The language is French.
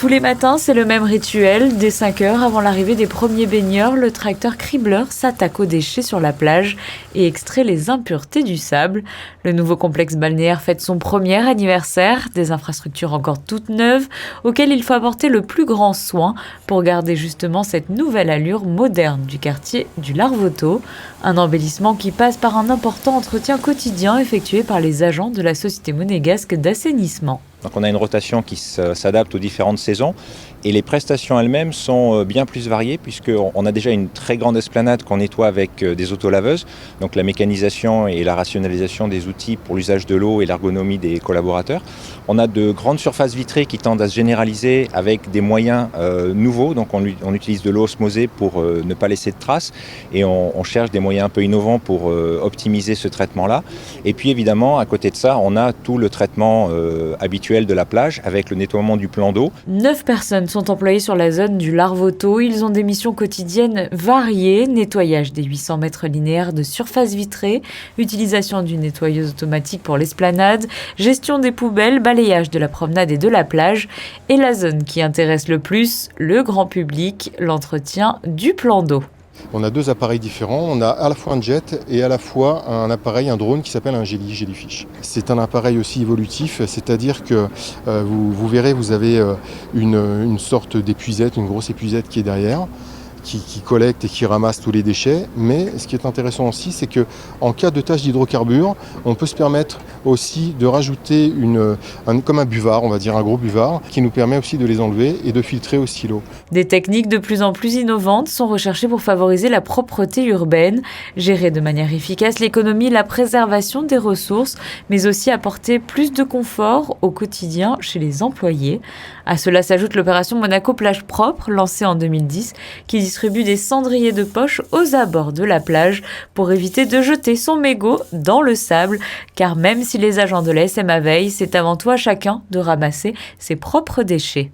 Tous les matins, c'est le même rituel. Dès 5 heures avant l'arrivée des premiers baigneurs, le tracteur cribleur s'attaque aux déchets sur la plage et extrait les impuretés du sable. Le nouveau complexe balnéaire fête son premier anniversaire, des infrastructures encore toutes neuves, auxquelles il faut apporter le plus grand soin pour garder justement cette nouvelle allure moderne du quartier du Larvoto. Un embellissement qui passe par un important entretien quotidien effectué par les agents de la Société monégasque d'assainissement. Donc on a une rotation qui s'adapte aux différentes saisons et les prestations elles-mêmes sont bien plus variées puisqu'on a déjà une très grande esplanade qu'on nettoie avec des autolaveuses. Donc la mécanisation et la rationalisation des outils pour l'usage de l'eau et l'ergonomie des collaborateurs. On a de grandes surfaces vitrées qui tendent à se généraliser avec des moyens nouveaux. Donc on utilise de l'eau osmosée pour ne pas laisser de traces et on cherche des moyens un peu innovants pour optimiser ce traitement-là. Et puis évidemment, à côté de ça, on a tout le traitement habituel de la plage avec le nettoiement du plan d'eau. 9 personnes sont employées sur la zone du Larvoto. Ils ont des missions quotidiennes variées, nettoyage des 800 mètres linéaires de surface vitrée, utilisation d'une nettoyeuse automatique pour l'esplanade, gestion des poubelles, balayage de la promenade et de la plage, et la zone qui intéresse le plus le grand public, l'entretien du plan d'eau. On a deux appareils différents, on a à la fois un jet et à la fois un appareil, un drone qui s'appelle un Jellyfish. C'est un appareil aussi évolutif, c'est-à-dire que vous verrez, vous avez une sorte d'épuisette, une grosse épuisette qui est derrière, qui collecte et qui ramasse tous les déchets. Mais ce qui est intéressant aussi, c'est qu'en cas de tâche d'hydrocarbures, on peut se permettre aussi de rajouter comme un buvard, on va dire un gros buvard, qui nous permet aussi de les enlever et de filtrer aussi l'eau. Des techniques de plus en plus innovantes sont recherchées pour favoriser la propreté urbaine, gérer de manière efficace l'économie et la préservation des ressources, mais aussi apporter plus de confort au quotidien chez les employés. À cela s'ajoute l'opération Monaco Plage Propre, lancée en 2010, qui distribue des cendriers de poche aux abords de la plage pour éviter de jeter son mégot dans le sable, car même si les agents de la SMA veillent, c'est avant tout à chacun de ramasser ses propres déchets.